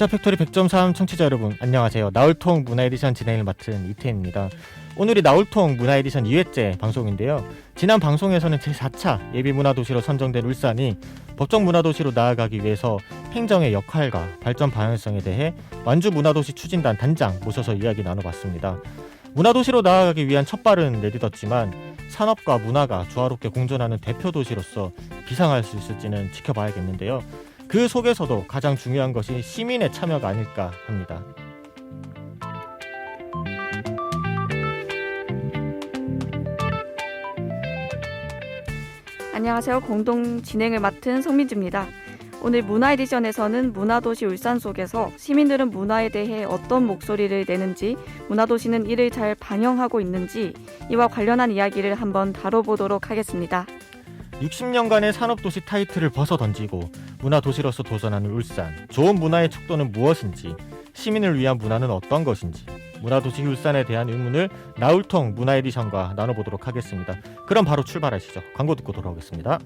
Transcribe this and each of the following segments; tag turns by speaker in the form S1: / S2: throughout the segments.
S1: 기사팩토리 100.3 청취자 여러분 안녕하세요. 나울통 문화 에디션 진행을 맡은 이태입니다. 오늘이 나울통 문화 에디션 2회째 방송인데요. 지난 방송에서는 제4차 예비문화도시로 선정된 울산이 법정문화도시로 나아가기 위해서 행정의 역할과 발전 방향성에 대해 완주문화도시 추진단 단장 모셔서 이야기 나눠봤습니다. 문화도시로 나아가기 위한 첫발은 내딛었지만 산업과 문화가 조화롭게 공존하는 대표도시로서 비상할 수 있을지는 지켜봐야겠는데요. 그 속에서도 가장 중요한 것이 시민의 참여가 아닐까 합니다.
S2: 안녕하세요. 공동 진행을 맡은 송민주입니다. 오늘 문화 에디션에서는 문화도시 울산 속에서 시민들은 문화에 대해 어떤 목소리를 내는지, 문화도시는 이를 잘 반영하고 있는지 이와 관련한 이야기를 한번 다뤄보도록 하겠습니다. 60년간의
S1: 산업도시 타이틀을 벗어던지고 문화도시로서 도전하는 울산. 좋은 문화의 척도는 무엇인지, 시민을 위한 문화는 어떤 것인지, 문화도시 울산에 대한 의문을 나울통 문화 에디션과 나눠보도록 하겠습니다. 그럼 바로 출발하시죠. 광고 듣고 돌아오겠습니다.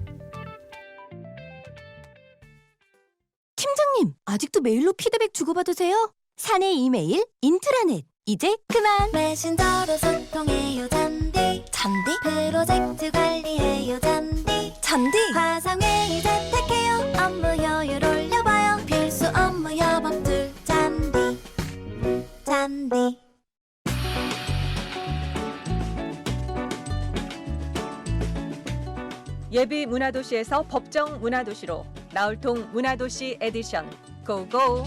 S3: 팀장님, 아직도 메일로 피드백 주고받으세요? 사내 이메일, 인트라넷, 이제 그만!
S4: 메신저로 소통해요 잔디
S3: 잔디?
S4: 프로젝트 관리해요 잔디
S3: 잔디?
S4: 화상회의 재택해요 업무 효율 올려봐요 필수 업무 협업툴 잔디 잔디.
S5: 예비 문화도시에서 법정 문화도시로 나울통 문화도시 에디션 고고!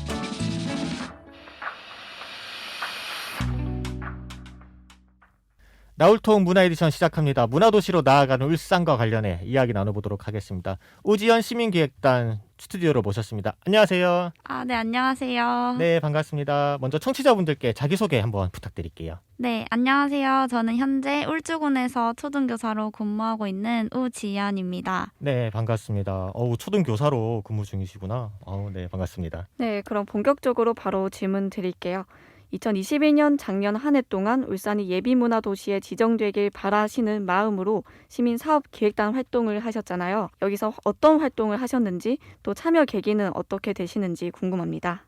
S1: 나울통 문화 에디션 시작합니다. 문화도시로 나아가는 울산과 관련해 이야기 나눠보도록 하겠습니다. 오지연 시민기획단 스튜디오로 모셨습니다. 안녕하세요.
S2: 네, 안녕하세요.
S1: 네, 반갑습니다. 먼저 청취자분들께 자기소개 한번 부탁드릴게요.
S6: 네, 안녕하세요. 저는 현재 울주군에서 초등교사로 근무하고 있는 우지연입니다.
S1: 네, 반갑습니다. 초등교사로 근무 중이시구나. 네, 반갑습니다.
S2: 네, 그럼 본격적으로 바로 질문 드릴게요. 2021년 작년 한 해 동안 울산이 예비문화도시에 지정되길 바라시는 마음으로 시민사업기획단 활동을 하셨잖아요. 여기서 어떤 활동을 하셨는지 또 참여 계기는 어떻게 되시는지 궁금합니다.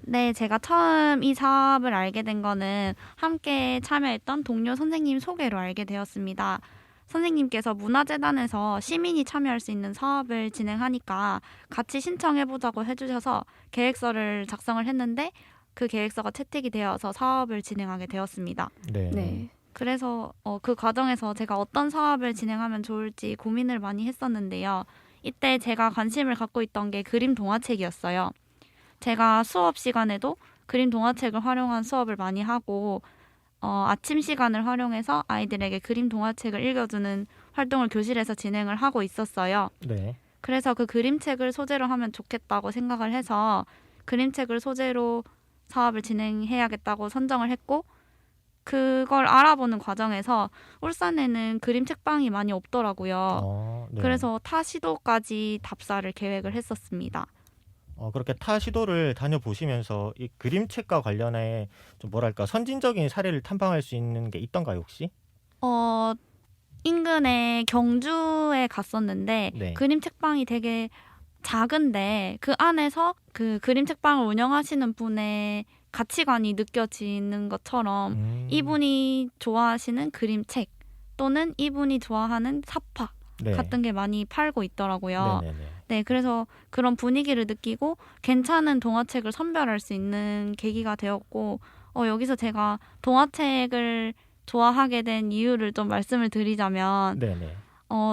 S6: 네, 제가 처음 이 사업을 알게 된 거는 함께 참여했던 동료 선생님 소개로 알게 되었습니다. 선생님께서 문화재단에서 시민이 참여할 수 있는 사업을 진행하니까 같이 신청해보자고 해주셔서 계획서를 작성을 했는데 그 계획서가 채택이 되어서 사업을 진행하게 되었습니다.
S1: 네.
S6: 그래서 그 과정에서 제가 어떤 사업을 진행하면 좋을지 고민을 많이 했었는데요. 이때 제가 관심을 갖고 있던 게 그림 동화책이었어요. 제가 수업 시간에도 그림 동화책을 활용한 수업을 많이 하고 아침 시간을 활용해서 아이들에게 그림 동화책을 읽어주는 활동을 교실에서 진행을 하고 있었어요.
S1: 네.
S6: 그래서 그 그림책을 소재로 하면 좋겠다고 생각을 해서 그림책을 소재로 사업을 진행해야겠다고 선정을 했고 그걸 알아보는 과정에서 울산에는 그림 책방이 많이 없더라고요.
S1: 네.
S6: 그래서 타 시도까지 답사를 계획을 했었습니다.
S1: 그렇게 타 시도를 다녀보시면서 이 그림책과 관련해 좀 뭐랄까 선진적인 사례를 탐방할 수 있는 게 있던가요 혹시?
S6: 인근의 경주에 갔었는데
S1: 네.
S6: 그림 책방이 되게 작은데 그 안에서 그 그림 책방을 운영하시는 분의 가치관이 느껴지는 것처럼 이분이 좋아하시는 그림책 또는 이분이 좋아하는 사파
S1: 네.
S6: 같은 게 많이 팔고 있더라고요.
S1: 네네네.
S6: 네, 그래서 그런 분위기를 느끼고 괜찮은 동화책을 선별할 수 있는 계기가 되었고 여기서 제가 동화책을 좋아하게 된 이유를 좀 말씀을 드리자면
S1: 네네.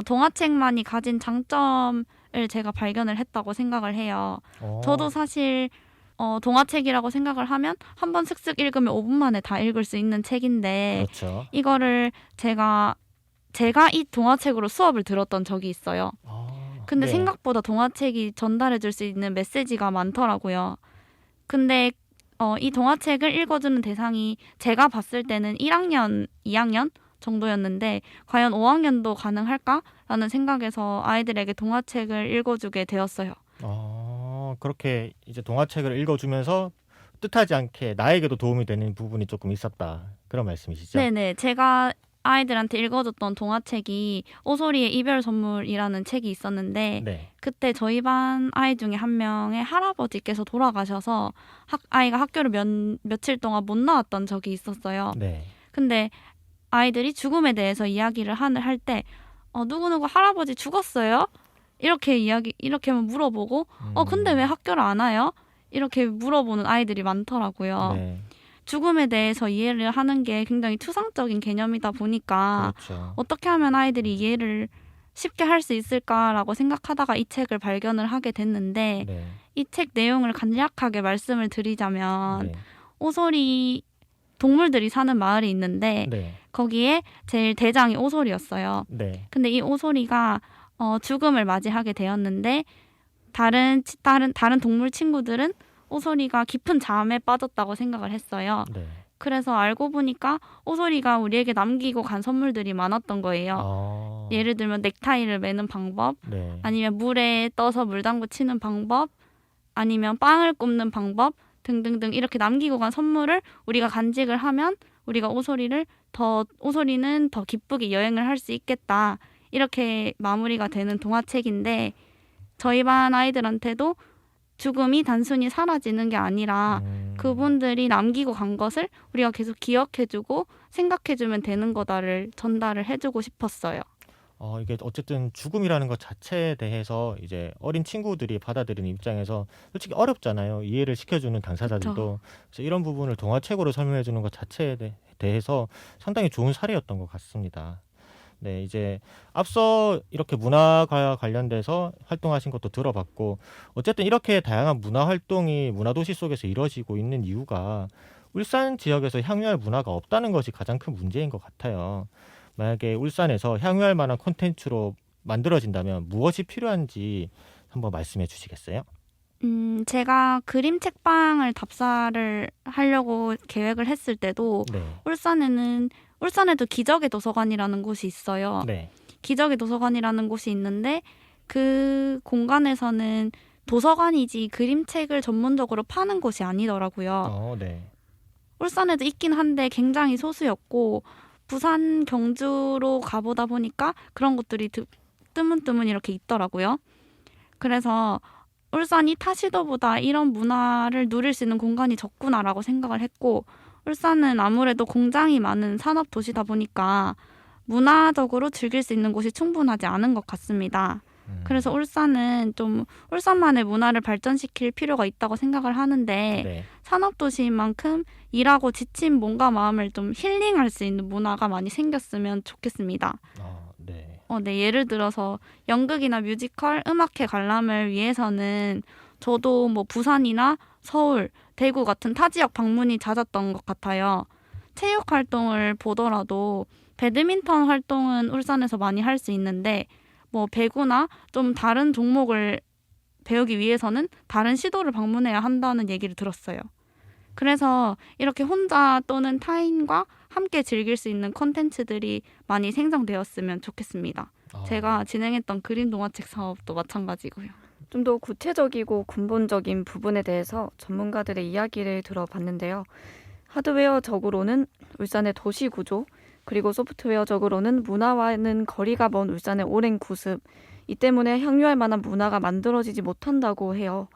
S6: 동화책만이 가진 장점을 제가 발견을 했다고 생각을 해요. 저도 사실 동화책이라고 생각을 하면 한 번 슥슥 읽으면 5분 만에 다 읽을 수 있는 책인데
S1: 그렇죠.
S6: 이거를 제가 이 동화책으로 수업을 들었던 적이 있어요. 근데
S1: 네.
S6: 생각보다 동화책이 전달해 줄 수 있는 메시지가 많더라고요. 근데 이 동화책을 읽어주는 대상이 제가 봤을 때는 1학년, 2학년 정도였는데 과연 5학년도 가능할까라는 생각에서 아이들에게 동화책을 읽어주게 되었어요.
S1: 그렇게 이제 동화책을 읽어주면서 뜻하지 않게 나에게도 도움이 되는 부분이 조금 있었다. 그런 말씀이시죠?
S6: 네네. 제가 아이들한테 읽어줬던 동화책이 오소리의 이별 선물이라는 책이 있었는데
S1: 네.
S6: 그때 저희 반 아이 중에 한 명의 할아버지께서 돌아가셔서 아이가 학교를 며칠 동안 못 나왔던 적이 있었어요.
S1: 네.
S6: 근데 아이들이 죽음에 대해서 이야기를 할 때 누구누구 할아버지 죽었어요? 이렇게만 물어보고 근데 왜 학교를 안 와요? 이렇게 물어보는 아이들이 많더라고요.
S1: 네.
S6: 죽음에 대해서 이해를 하는 게 굉장히 추상적인 개념이다 보니까
S1: 그렇죠.
S6: 어떻게 하면 아이들이 이해를 쉽게 할 수 있을까라고 생각하다가 이 책을 발견을 하게 됐는데
S1: 네.
S6: 이 책 내용을 간략하게 말씀을 드리자면
S1: 네.
S6: 오소리 동물들이 사는 마을이 있는데
S1: 네.
S6: 거기에 제일 대장이 오소리였어요.
S1: 네.
S6: 근데 이 오소리가 죽음을 맞이하게 되었는데 다른 동물 친구들은 오소리가 깊은 잠에 빠졌다고 생각을 했어요.
S1: 네.
S6: 그래서 알고 보니까 오소리가 우리에게 남기고 간 선물들이 많았던 거예요.
S1: 아.
S6: 예를 들면 넥타이를 매는 방법,
S1: 네.
S6: 아니면 물에 떠서 물담고 치는 방법, 아니면 빵을 굽는 방법 등등등 이렇게 남기고 간 선물을 우리가 간직을 하면 우리가 오소리는 더 기쁘게 여행을 할 수 있겠다. 이렇게 마무리가 되는 동화책인데 저희 반 아이들한테도 죽음이 단순히 사라지는 게 아니라 그분들이 남기고 간 것을 우리가 계속 기억해주고 생각해주면 되는 거다를 전달을 해주고 싶었어요.
S1: 이게 어쨌든 죽음이라는 것 자체에 대해서 이제 어린 친구들이 받아들이는 입장에서 솔직히 어렵잖아요. 이해를 시켜주는 당사자들도. 그래서 이런 부분을 동화책으로 설명해주는 것 자체에 대해서 상당히 좋은 사례였던 것 같습니다. 네, 이제 앞서 이렇게 문화가 관련돼서 활동하신 것도 들어봤고 어쨌든 이렇게 다양한 문화 활동이 문화도시 속에서 이루어지고 있는 이유가 울산 지역에서 향유할 문화가 없다는 것이 가장 큰 문제인 것 같아요. 만약에 울산에서 향유할 만한 콘텐츠로 만들어진다면 무엇이 필요한지 한번 말씀해 주시겠어요?
S6: 제가 그림 책방을 답사를 하려고 계획을 했을 때도
S1: 네.
S6: 울산에도 기적의 도서관이라는 곳이 있어요.
S1: 네.
S6: 기적의 도서관이라는 곳이 있는데 그 공간에서는 도서관이지 그림책을 전문적으로 파는 곳이 아니더라고요.
S1: 네.
S6: 울산에도 있긴 한데 굉장히 소수였고 부산, 경주로 가보다 보니까 그런 곳들이 뜨문뜨문 이렇게 있더라고요. 그래서 울산이 타시도보다 이런 문화를 누릴 수 있는 공간이 적구나라고 생각을 했고 울산은 아무래도 공장이 많은 산업 도시다 보니까 문화적으로 즐길 수 있는 곳이 충분하지 않은 것 같습니다. 그래서 울산은 좀 울산만의 문화를 발전시킬 필요가 있다고 생각을 하는데
S1: 네.
S6: 산업도시인 만큼 일하고 지친 몸과 마음을 좀 힐링할 수 있는 문화가 많이 생겼으면 좋겠습니다.
S1: 네.
S6: 네, 예를 들어서 연극이나 뮤지컬, 음악회 관람을 위해서는 저도 뭐 부산이나 서울, 대구 같은 타 지역 방문이 잦았던 것 같아요. 체육 활동을 보더라도 배드민턴 활동은 울산에서 많이 할 수 있는데 뭐 배구나 좀 다른 종목을 배우기 위해서는 다른 시도를 방문해야 한다는 얘기를 들었어요. 그래서 이렇게 혼자 또는 타인과 함께 즐길 수 있는 콘텐츠들이 많이 생성되었으면 좋겠습니다. 제가 진행했던 그림 동화책 사업도 마찬가지고요.
S2: 좀 더 구체적이고 근본적인 부분에 대해서 전문가들의 이야기를 들어봤는데요. 하드웨어적으로는 울산의 도시 구조, 그리고 소프트웨어적으로는 문화와는 거리가 먼 울산의 오랜 구습, 이 때문에 향유할 만한 문화가 만들어지지 못한다고 해요.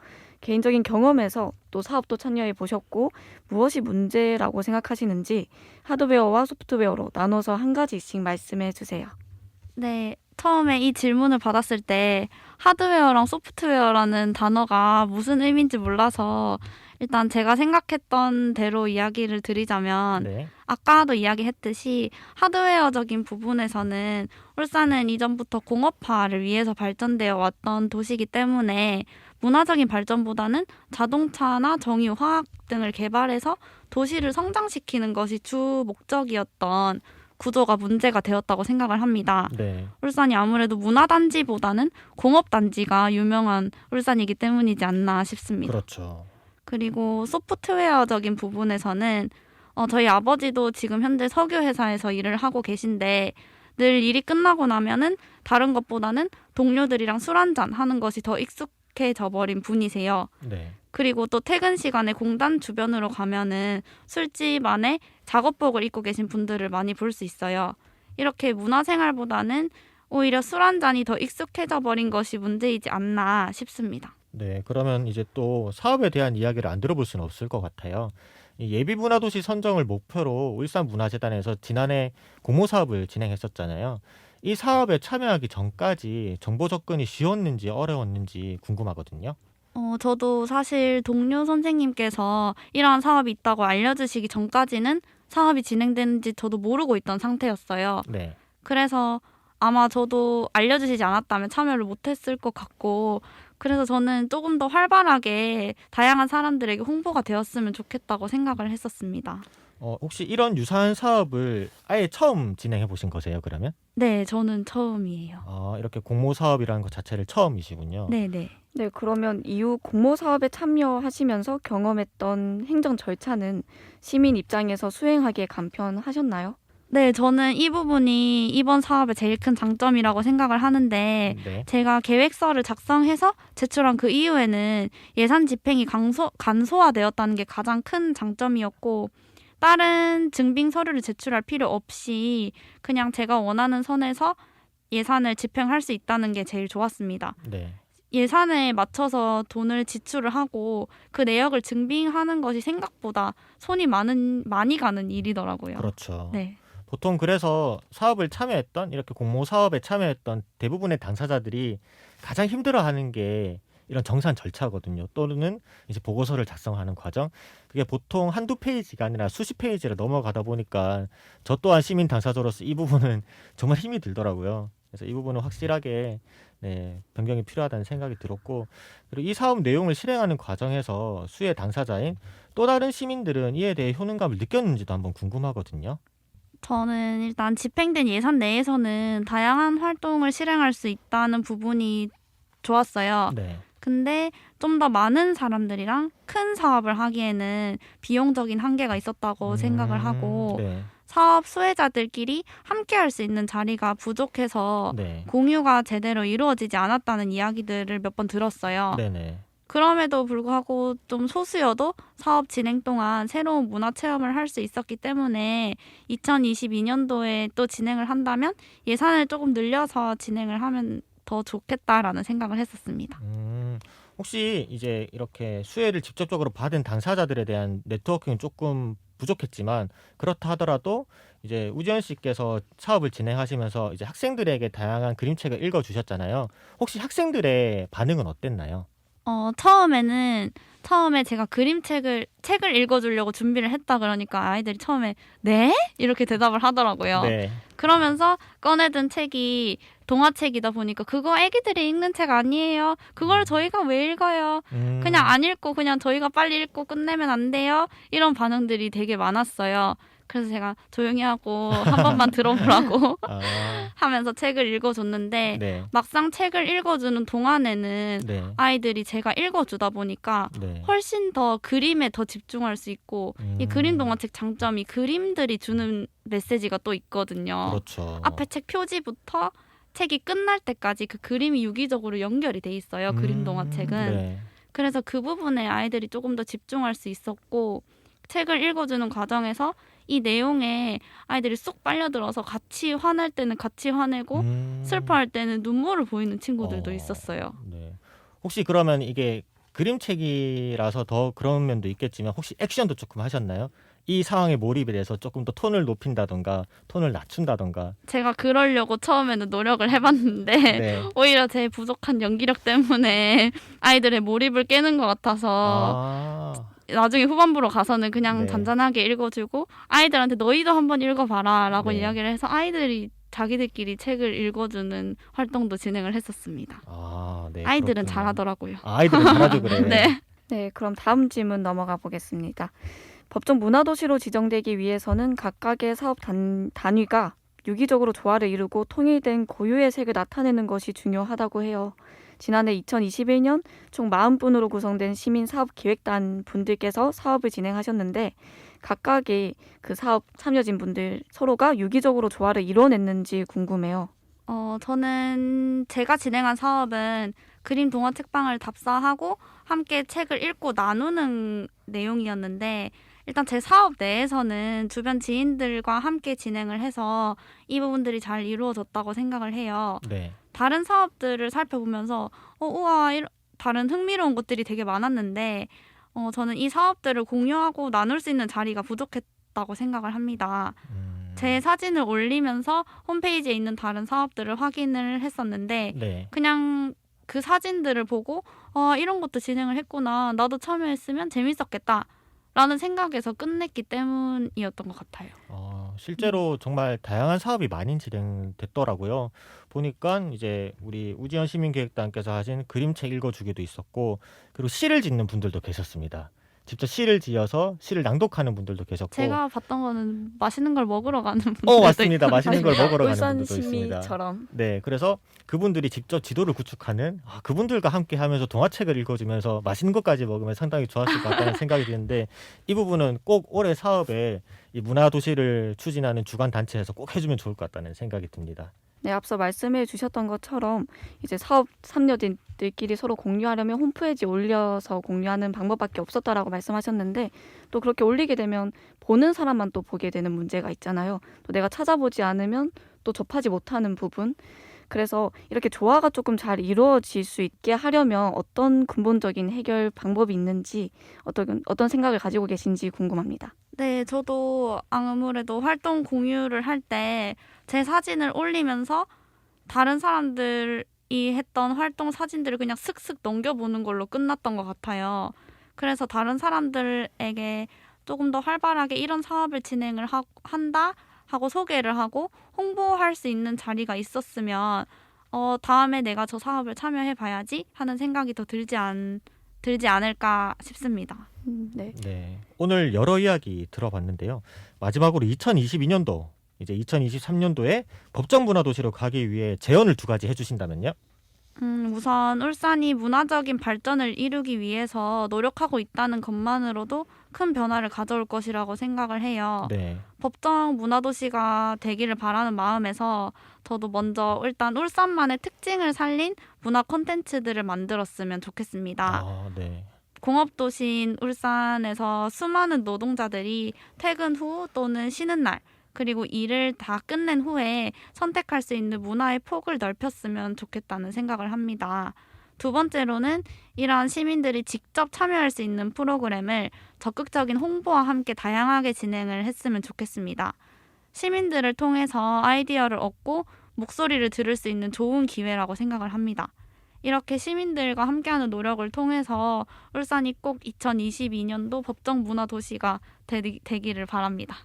S2: 개인적인 경험에서 또 사업도 참여해 보셨고 무엇이 문제라고 생각하시는지 하드웨어와 소프트웨어로 나눠서 한 가지씩 말씀해 주세요.
S6: 네, 처음에 이 질문을 받았을 때 하드웨어랑 소프트웨어라는 단어가 무슨 의미인지 몰라서 일단 제가 생각했던 대로 이야기를 드리자면
S1: 네.
S6: 아까도 이야기했듯이 하드웨어적인 부분에서는 울산은 이전부터 공업화를 위해서 발전되어 왔던 도시이기 때문에 문화적인 발전보다는 자동차나 정유, 화학 등을 개발해서 도시를 성장시키는 것이 주 목적이었던 구조가 문제가 되었다고 생각을 합니다.
S1: 네.
S6: 울산이 아무래도 문화단지보다는 공업단지가 유명한 울산이기 때문이지 않나 싶습니다.
S1: 그렇죠.
S6: 그리고 소프트웨어적인 부분에서는 저희 아버지도 지금 현재 석유회사에서 일을 하고 계신데 늘 일이 끝나고 나면은 다른 것보다는 동료들이랑 술 한잔 하는 것이 더 익숙해져 버린 분이세요.
S1: 네.
S6: 그리고 또 퇴근 시간에 공단 주변으로 가면은 술집 안에 작업복을 입고 계신 분들을 많이 볼 수 있어요. 이렇게 문화생활보다는 오히려 술 한 잔이 더 익숙해져 버린 것이 문제이지 않나 싶습니다.
S1: 네, 그러면 이제 또 사업에 대한 이야기를 안 들어볼 수는 없을 것 같아요. 이 예비문화도시 선정을 목표로 울산문화재단에서 지난해 공모 사업을 진행했었잖아요. 이 사업에 참여하기 전까지 정보 접근이 쉬웠는지 어려웠는지 궁금하거든요.
S6: 저도 사실 동료 선생님께서 이러한 사업이 있다고 알려주시기 전까지는 사업이 진행되는지 저도 모르고 있던 상태였어요.
S1: 네.
S6: 그래서 아마 저도 알려주시지 않았다면 참여를 못했을 것 같고, 그래서 저는 조금 더 활발하게 다양한 사람들에게 홍보가 되었으면 좋겠다고 생각을 했었습니다.
S1: 혹시 이런 유사한 사업을 아예 처음 진행해 보신 거세요, 그러면?
S6: 네, 저는 처음이에요.
S1: 이렇게 공모 사업이라는 것 자체를 처음이시군요.
S6: 네네.
S2: 네, 그러면 이후 공모 사업에 참여하시면서 경험했던 행정 절차는 시민 입장에서 수행하기에 간편하셨나요?
S6: 네, 저는 이 부분이 이번 사업의 제일 큰 장점이라고 생각을 하는데,
S1: 네.
S6: 제가 계획서를 작성해서 제출한 그 이후에는 예산 집행이 간소화되었다는 게 가장 큰 장점이었고, 다른 증빙 서류를 제출할 필요 없이 그냥 제가 원하는 선에서 예산을 집행할 수 있다는 게 제일 좋았습니다.
S1: 네.
S6: 예산에 맞춰서 돈을 지출을 하고 그 내역을 증빙하는 것이 생각보다 손이 많이 가는 일이더라고요.
S1: 그렇죠.
S6: 네.
S1: 보통 그래서 사업을 참여했던 이렇게 공모 사업에 참여했던 대부분의 당사자들이 가장 힘들어하는 게 이런 정산 절차거든요. 또는 이제 보고서를 작성하는 과정. 그게 보통 한두 페이지가 아니라 수십 페이지를 넘어가다 보니까 저 또한 시민 당사자로서 이 부분은 정말 힘이 들더라고요. 그래서 이 부분은 확실하게 변경이 필요하다는 생각이 들었고, 그리고 이 사업 내용을 실행하는 과정에서 수혜 당사자인 또 다른 시민들은 이에 대해 효능감을 느꼈는지도 한번 궁금하거든요.
S6: 저는 일단 집행된 예산 내에서는 다양한 활동을 실행할 수 있다는 부분이 좋았어요.
S1: 네.
S6: 근데 좀 더 많은 사람들이랑 큰 사업을 하기에는 비용적인 한계가 있었다고 생각을 하고,
S1: 네.
S6: 사업 수혜자들끼리 함께 할 수 있는 자리가 부족해서
S1: 네.
S6: 공유가 제대로 이루어지지 않았다는 이야기들을 몇 번 들었어요.
S1: 네네.
S6: 그럼에도 불구하고 좀 소수여도 사업 진행 동안 새로운 문화 체험을 할 수 있었기 때문에 2022년도에 또 진행을 한다면 예산을 조금 늘려서 진행을 하면 더 좋겠다라는 생각을 했었습니다.
S1: 혹시 이제 이렇게 수혜를 직접적으로 받은 당사자들에 대한 네트워킹은 조금 부족했지만, 그렇다 하더라도 이제 우지연 씨께서 사업을 진행하시면서 이제 학생들에게 다양한 그림책을 읽어주셨잖아요. 혹시 학생들의 반응은 어땠나요?
S6: 처음에 제가 책을 읽어주려고 준비를 했다 그러니까 아이들이 처음에 네? 이렇게 대답을 하더라고요.
S1: 네.
S6: 그러면서 꺼내든 책이 동화책이다 보니까 그거 애기들이 읽는 책 아니에요. 그걸 저희가 왜 읽어요? 그냥 안 읽고 그냥 저희가 빨리 읽고 끝내면 안 돼요? 이런 반응들이 되게 많았어요. 그래서 제가 조용히 하고 한 번만 들어보라고 하면서 책을 읽어줬는데
S1: 네.
S6: 막상 책을 읽어주는 동안에는
S1: 네.
S6: 아이들이 제가 읽어주다 보니까
S1: 네.
S6: 훨씬 더 그림에 더 집중할 수 있고 이 그림 동화책 장점이 그림들이 주는 메시지가 또 있거든요.
S1: 그렇죠.
S6: 앞에 책 표지부터 책이 끝날 때까지 그 그림이 유기적으로 연결이 돼 있어요. 그림 동화책은.
S1: 네.
S6: 그래서 그 부분에 아이들이 조금 더 집중할 수 있었고, 책을 읽어주는 과정에서 이 내용에 아이들이 쏙 빨려들어서 같이 화낼 때는 같이 화내고 슬퍼할 때는 눈물을 보이는 친구들도 있었어요.
S1: 네. 혹시 그러면 이게 그림책이라서 더 그런 면도 있겠지만 혹시 액션도 조금 하셨나요? 이 상황에 몰입에 대해서 조금 더 톤을 높인다던가 톤을 낮춘다던가.
S6: 제가 그러려고 처음에는 노력을 해봤는데
S1: 네.
S6: 오히려 제 부족한 연기력 때문에 아이들의 몰입을 깨는 것 같아서 나중에 후반부로 가서는 그냥
S1: 네.
S6: 잔잔하게 읽어주고 아이들한테 너희도 한번 읽어봐라 라고
S1: 네.
S6: 이야기를 해서 아이들이 자기들끼리 책을 읽어주는 활동도 진행을 했었습니다.
S1: 네,
S6: 아이들은
S1: 그렇군요.
S6: 잘하더라고요.
S1: 아이들은 잘하죠, 그래.
S6: 네.
S2: 네, 그럼 다음 질문 넘어가 보겠습니다. 법정 문화도시로 지정되기 위해서는 각각의 사업 단위가 유기적으로 조화를 이루고 통일된 고유의 색을 나타내는 것이 중요하다고 해요. 지난해 2021년 총 40분으로 구성된 시민사업기획단 분들께서 사업을 진행하셨는데 각각의 그 사업 참여진 분들 서로가 유기적으로 조화를 이뤄냈는지 궁금해요.
S6: 저는 제가 진행한 사업은 그림 동화 책방을 답사하고 함께 책을 읽고 나누는 내용이었는데 일단 제 사업 내에서는 주변 지인들과 함께 진행을 해서 이 부분들이 잘 이루어졌다고 생각을 해요.
S1: 네.
S6: 다른 사업들을 살펴보면서 우와 다른 흥미로운 것들이 되게 많았는데 저는 이 사업들을 공유하고 나눌 수 있는 자리가 부족했다고 생각을 합니다. 제 사진을 올리면서 홈페이지에 있는 다른 사업들을 확인을 했었는데
S1: 네.
S6: 그냥 그 사진들을 보고 이런 것도 진행을 했구나. 나도 참여했으면 재밌었겠다. 라는 생각에서 끝냈기 때문이었던 것 같아요.
S1: 실제로 정말 다양한 사업이 많이 진행됐더라고요. 보니까 이제 우리 우지연 시민기획단께서 하신 그림책 읽어주기도 있었고, 그리고 시를 짓는 분들도 계셨습니다. 직접 시를 지어서 시를 낭독하는 분들도 계셨고.
S6: 제가 봤던 거는 맛있는 걸 먹으러 가는 분들도
S1: 맞습니다. 맛있는 걸 먹으러 가는 분들도
S2: 울산
S1: 있습니다.
S2: 시민처럼.
S1: 네, 그래서 그분들이 직접 지도를 구축하는 그분들과 함께 하면서 동화책을 읽어주면서 맛있는 것까지 먹으면 상당히 좋았을 것 같다는 생각이 드는데, 이 부분은 꼭 올해 사업에 이 문화도시를 추진하는 주관 단체에서 꼭 해주면 좋을 것 같다는 생각이 듭니다.
S2: 네, 앞서 말씀해 주셨던 것처럼 이제 사업 참여진들끼리 서로 공유하려면 홈페이지에 올려서 공유하는 방법밖에 없었다라고 말씀하셨는데, 또 그렇게 올리게 되면 보는 사람만 또 보게 되는 문제가 있잖아요. 또 내가 찾아보지 않으면 또 접하지 못하는 부분. 그래서 이렇게 조화가 조금 잘 이루어질 수 있게 하려면 어떤 근본적인 해결 방법이 있는지 어떤 생각을 가지고 계신지 궁금합니다.
S6: 네, 저도 아무래도 활동 공유를 할 때 제 사진을 올리면서 다른 사람들이 했던 활동 사진들을 그냥 슥슥 넘겨보는 걸로 끝났던 것 같아요. 그래서 다른 사람들에게 조금 더 활발하게 이런 사업을 진행을 한다 하고 소개를 하고 홍보할 수 있는 자리가 있었으면 다음에 내가 저 사업을 참여해 봐야지 하는 생각이 더 들지 않을까 싶습니다.
S2: 네.
S1: 네, 오늘 여러 이야기 들어봤는데요. 마지막으로 2022년도, 이제 2023년도에 법정 문화도시로 가기 위해 제언을 2가지 해주신다면요?
S6: 우선 울산이 문화적인 발전을 이루기 위해서 노력하고 있다는 것만으로도 큰 변화를 가져올 것이라고 생각을 해요.
S1: 네.
S6: 법정 문화도시가 되기를 바라는 마음에서 저도 먼저 일단 울산만의 특징을 살린 문화 콘텐츠들을 만들었으면 좋겠습니다.
S1: 네.
S6: 공업도시인 울산에서 수많은 노동자들이 퇴근 후 또는 쉬는 날 그리고 일을 다 끝낸 후에 선택할 수 있는 문화의 폭을 넓혔으면 좋겠다는 생각을 합니다. 2번째로는 이러한 시민들이 직접 참여할 수 있는 프로그램을 적극적인 홍보와 함께 다양하게 진행을 했으면 좋겠습니다. 시민들을 통해서 아이디어를 얻고 목소리를 들을 수 있는 좋은 기회라고 생각을 합니다. 이렇게 시민들과 함께하는 노력을 통해서 울산이 꼭 2022년도 법정 문화도시가 되기를 바랍니다.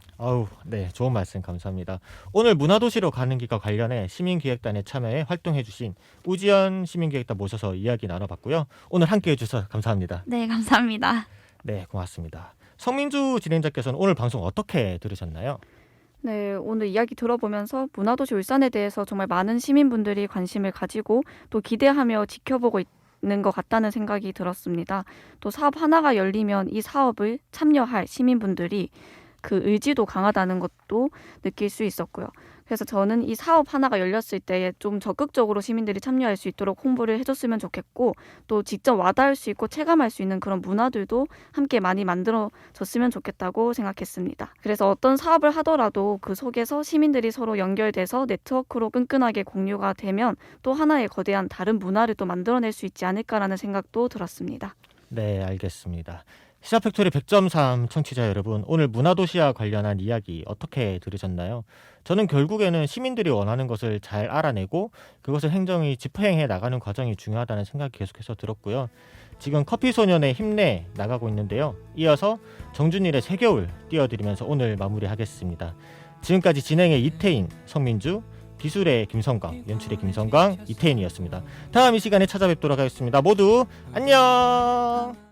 S1: 네, 좋은 말씀 감사합니다. 오늘 문화도시로 가는 길과 관련해 시민기획단에 참여해 활동해주신 우지연 시민기획단 모셔서 이야기 나눠봤고요. 오늘 함께해 주셔서 감사합니다.
S6: 네, 감사합니다.
S1: 네, 고맙습니다. 성민주 진행자께서는 오늘 방송 어떻게 들으셨나요?
S2: 네, 오늘 이야기 들어보면서 문화도시 울산에 대해서 정말 많은 시민분들이 관심을 가지고 또 기대하며 지켜보고 있는 것 같다는 생각이 들었습니다. 또 사업 하나가 열리면 이 사업을 참여할 시민분들이 그 의지도 강하다는 것도 느낄 수 있었고요. 그래서 저는 이 사업 하나가 열렸을 때 좀 적극적으로 시민들이 참여할 수 있도록 홍보를 해줬으면 좋겠고, 또 직접 와닿을 수 있고 체감할 수 있는 그런 문화들도 함께 많이 만들어졌으면 좋겠다고 생각했습니다. 그래서 어떤 사업을 하더라도 그 속에서 시민들이 서로 연결돼서 네트워크로 끈끈하게 공유가 되면 또 하나의 거대한 다른 문화를 또 만들어낼 수 있지 않을까라는 생각도 들었습니다.
S1: 네, 알겠습니다. 시사팩토리 100.3 청취자 여러분, 오늘 문화도시와 관련한 이야기 어떻게 들으셨나요? 저는 결국에는 시민들이 원하는 것을 잘 알아내고 그것을 행정이 집행해 나가는 과정이 중요하다는 생각이 계속해서 들었고요. 지금 커피소년의 힘내 나가고 있는데요. 이어서 정준일의 새겨울 띄워드리면서 오늘 마무리하겠습니다. 지금까지 진행의 이태인, 성민주, 기술의 김성광, 연출의 김성광, 이태인이었습니다. 다음 이 시간에 찾아뵙도록 하겠습니다. 모두 안녕!